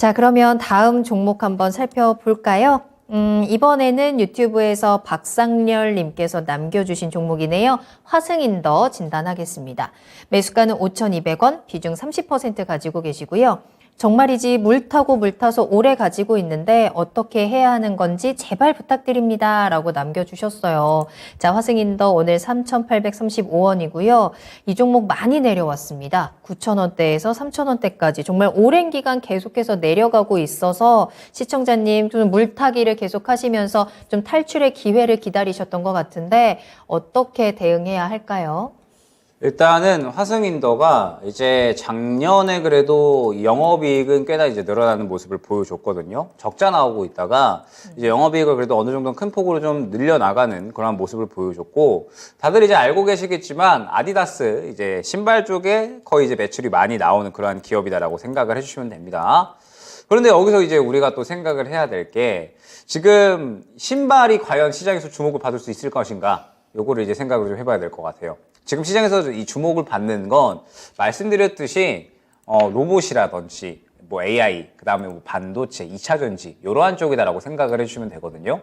자, 그러면 다음 종목 한번 살펴볼까요? 이번에는 유튜브에서 박상렬님께서 남겨주신 종목이네요. 화승인더 진단하겠습니다. 매수가는 5,200원, 비중 30% 가지고 계시고요. 정말이지 물 타고 물 타서 오래 가지고 있는데 어떻게 해야 하는 건지 제발 부탁드립니다. 라고 남겨주셨어요. 자, 화승인더 오늘 3,835원이고요. 이 종목 많이 내려왔습니다. 9,000원대에서 3,000원대까지 정말 오랜 기간 계속해서 내려가고 있어서 시청자님 좀 물타기를 계속 하시면서 좀 탈출의 기회를 기다리셨던 것 같은데 어떻게 대응해야 할까요? 일단은 화승인더가 이제 작년에 그래도 영업이익은 꽤나 이제 늘어나는 모습을 보여줬거든요. 적자 나오고 있다가 이제 영업이익을 그래도 어느 정도 큰 폭으로 좀 늘려나가는 그런 모습을 보여줬고, 다들 이제 알고 계시겠지만 아디다스 이제 신발 쪽에 거의 이제 매출이 많이 나오는 그러한 기업이다라고 생각을 해주시면 됩니다. 그런데 여기서 이제 우리가 또 생각을 해야 될 게, 지금 신발이 과연 시장에서 주목을 받을 수 있을 것인가, 요거를 이제 생각을 좀 해봐야 될 것 같아요. 지금 시장에서 이 주목을 받는 건 말씀드렸듯이 로봇이라든지 뭐 AI, 그 다음에 뭐 반도체, 2차 전지 이러한 쪽이다라고 생각을 해주시면 되거든요.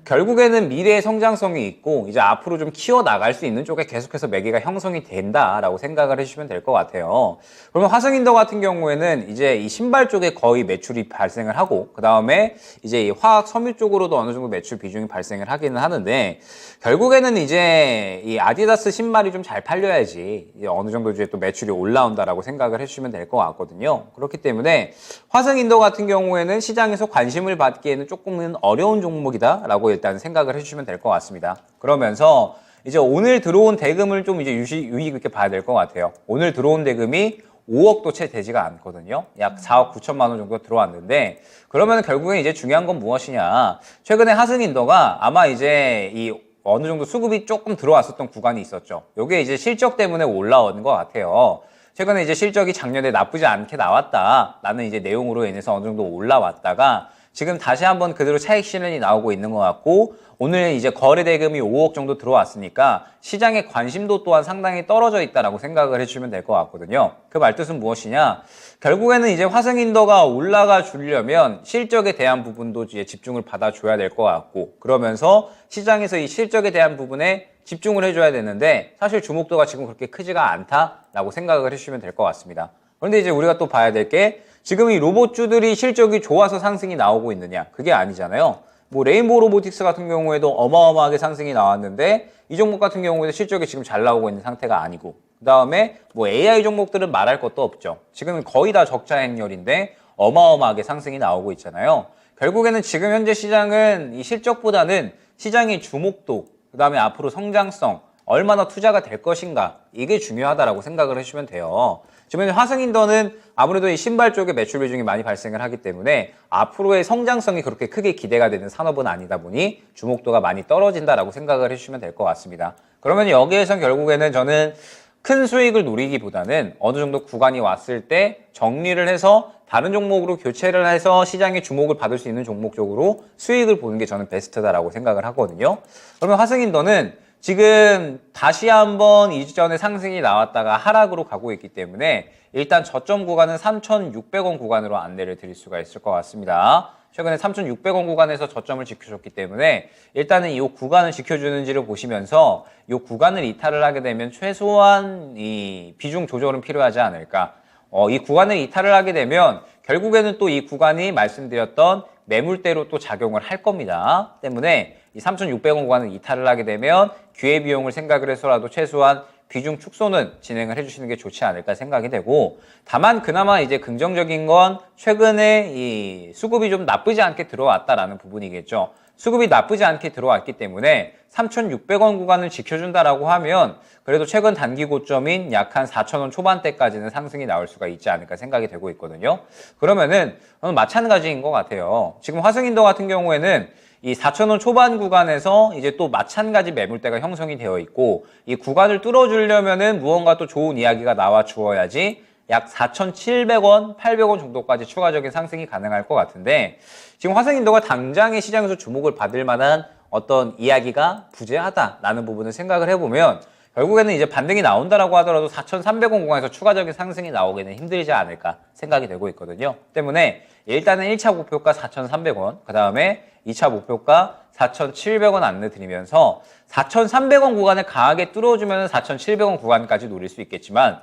결국에는 미래의 성장성이 있고 이제 앞으로 좀 키워나갈 수 있는 쪽에 계속해서 매개가 형성이 된다라고 생각을 해주시면 될 것 같아요. 그러면 화승인더 같은 경우에는 이제 이 신발 쪽에 거의 매출이 발생을 하고, 그 다음에 이제 이 화학 섬유 쪽으로도 어느 정도 매출 비중이 발생을 하기는 하는데, 결국에는 이제 이 아디다스 신발이 좀 잘 팔려야지 이제 어느 정도 이제 또 매출이 올라온다라고 생각을 해주시면 될 것 같거든요. 그렇기 때문에 화승인더 같은 경우에는 시장에서 관심을 받기에는 조금은 어려운 종목이다라고 일단 생각을 해주시면 될 것 같습니다. 그러면서 이제 오늘 들어온 대금을 좀 이제 유의 깊게 봐야 될 것 같아요. 오늘 들어온 대금이 5억도 채 되지가 않거든요. 약 4억 9천만 원 정도 들어왔는데, 그러면 결국에 이제 중요한 건 무엇이냐. 최근에 화승인더가 아마 이제 이 어느 정도 수급이 조금 들어왔었던 구간이 있었죠. 이게 이제 실적 때문에 올라오는 것 같아요. 최근에 이제 실적이 작년에 나쁘지 않게 나왔다라는 이제 내용으로 인해서 어느 정도 올라왔다가 지금 다시 한번 그대로 차익 실현이 나오고 있는 것 같고, 오늘 이제 거래 대금이 5억 정도 들어왔으니까 시장의 관심도 또한 상당히 떨어져 있다라고 생각을 해주시면 될 것 같거든요. 그 말뜻은 무엇이냐? 결국에는 이제 화승인더가 올라가 주려면 실적에 대한 부분도 이제 집중을 받아줘야 될 것 같고, 그러면서 시장에서 이 실적에 대한 부분에 집중을 해줘야 되는데 사실 주목도가 지금 그렇게 크지가 않다라고 생각을 해주시면 될 것 같습니다. 그런데 이제 우리가 또 봐야 될 게, 지금 이 로봇주들이 실적이 좋아서 상승이 나오고 있느냐? 그게 아니잖아요. 뭐 레인보우 로보틱스 같은 경우에도 어마어마하게 상승이 나왔는데 이 종목 같은 경우에도 실적이 지금 잘 나오고 있는 상태가 아니고, 그 다음에 뭐 AI 종목들은 말할 것도 없죠. 지금은 거의 다 적자 행렬인데 어마어마하게 상승이 나오고 있잖아요. 결국에는 지금 현재 시장은 이 실적보다는 시장의 주목도, 그 다음에 앞으로 성장성, 얼마나 투자가 될 것인가, 이게 중요하다라고 생각을 해주시면 돼요. 지금 화승인더는 아무래도 이 신발 쪽에 매출 비중이 많이 발생을 하기 때문에 앞으로의 성장성이 그렇게 크게 기대가 되는 산업은 아니다 보니 주목도가 많이 떨어진다라고 생각을 해주시면 될 것 같습니다. 그러면 여기에선 결국에는 저는 큰 수익을 노리기보다는 어느 정도 구간이 왔을 때 정리를 해서 다른 종목으로 교체를 해서 시장의 주목을 받을 수 있는 종목 쪽으로 수익을 보는 게 저는 베스트다라고 생각을 하거든요. 그러면 화승인더는 지금 다시 한번 이전에 상승이 나왔다가 하락으로 가고 있기 때문에 일단 저점 구간은 3,600원 구간으로 안내를 드릴 수가 있을 것 같습니다. 최근에 3,600원 구간에서 저점을 지켜줬기 때문에 일단은 이 구간을 지켜주는지를 보시면서 이 구간을 이탈을 하게 되면 최소한 이 비중 조절은 필요하지 않을까. 이 구간을 이탈을 하게 되면 결국에는 또 이 구간이 말씀드렸던 매물대로 또 작용을 할 겁니다. 때문에 이 3,600원 구간을 이탈을 하게 되면 기회비용을 생각을 해서라도 최소한 비중 축소는 진행을 해주시는 게 좋지 않을까 생각이 되고, 다만 그나마 이제 긍정적인 건 최근에 이 수급이 좀 나쁘지 않게 들어왔다라는 부분이겠죠. 수급이 나쁘지 않게 들어왔기 때문에 3,600원 구간을 지켜준다라고 하면 그래도 최근 단기 고점인 약 한 4,000원 초반대까지는 상승이 나올 수가 있지 않을까 생각이 되고 있거든요. 그러면은 마찬가지인 것 같아요. 지금 화승인더 같은 경우에는 이 4,000원 초반 구간에서 이제 또 마찬가지 매물대가 형성이 되어 있고, 이 구간을 뚫어주려면은 무언가 또 좋은 이야기가 나와 주어야지 약 4,700원, 800원 정도까지 추가적인 상승이 가능할 것 같은데, 지금 화승인더가 당장의 시장에서 주목을 받을 만한 어떤 이야기가 부재하다라는 부분을 생각을 해보면 결국에는 이제 반등이 나온다라고 하더라도 4,300원 구간에서 추가적인 상승이 나오기는 힘들지 않을까 생각이 되고 있거든요. 때문에 일단은 1차 목표가 4,300원, 그 다음에 2차 목표가 4,700원 안내 드리면서 4,300원 구간을 강하게 뚫어주면 4,700원 구간까지 노릴 수 있겠지만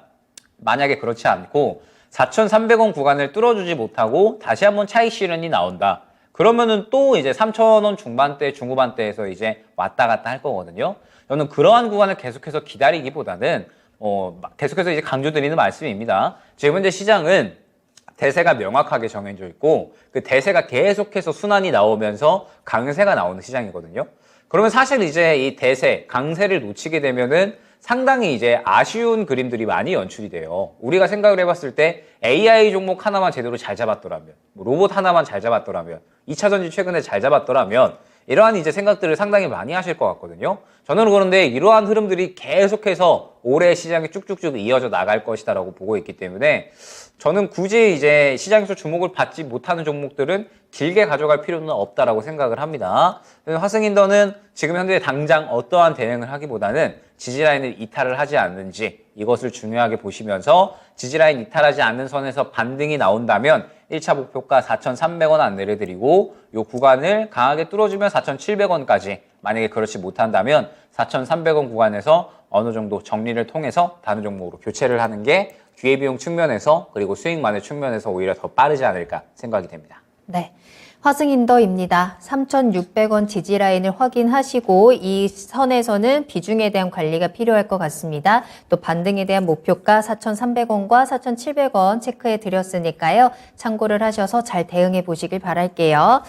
만약에 그렇지 않고 4,300원 구간을 뚫어주지 못하고 다시 한번 차익 실현이 나온다. 그러면은 또 이제 3,000원 중반대, 중후반대에서 이제 왔다 갔다 할 거거든요. 저는 그러한 구간을 계속해서 기다리기보다는 계속해서 이제 강조드리는 말씀입니다. 지금 현재 시장은 대세가 명확하게 정해져 있고 그 대세가 계속해서 순환이 나오면서 강세가 나오는 시장이거든요. 그러면 사실 이제 이 대세, 강세를 놓치게 되면은 상당히 이제 아쉬운 그림들이 많이 연출이 돼요. 우리가 생각을 해봤을 때 AI 종목 하나만 제대로 잘 잡았더라면, 로봇 하나만 잘 잡았더라면, 2차 전지 최근에 잘 잡았더라면 이러한 이제 생각들을 상당히 많이 하실 것 같거든요. 저는 그런데 이러한 흐름들이 계속해서 올해 시장에 쭉쭉쭉 이어져 나갈 것이다라고 보고 있기 때문에 저는 굳이 이제 시장에서 주목을 받지 못하는 종목들은 길게 가져갈 필요는 없다라고 생각을 합니다. 화승인더는 지금 현재 당장 어떠한 대응을 하기보다는 지지라인을 이탈을 하지 않는지 이것을 중요하게 보시면서 지지라인 이탈하지 않는 선에서 반등이 나온다면 1차 목표가 4,300원 안내를 드리고 이 구간을 강하게 뚫어주면 4,700원까지, 만약에 그렇지 못한다면 4,300원 구간에서 어느 정도 정리를 통해서 다른 종목으로 교체를 하는 게 기회비용 측면에서 그리고 수익만의 측면에서 오히려 더 빠르지 않을까 생각이 됩니다. 네. 화승인더입니다. 3,600원 지지라인을 확인하시고 이 선에서는 비중에 대한 관리가 필요할 것 같습니다. 또 반등에 대한 목표가 4,300원과 4,700원 체크해 드렸으니까요. 참고를 하셔서 잘 대응해 보시길 바랄게요.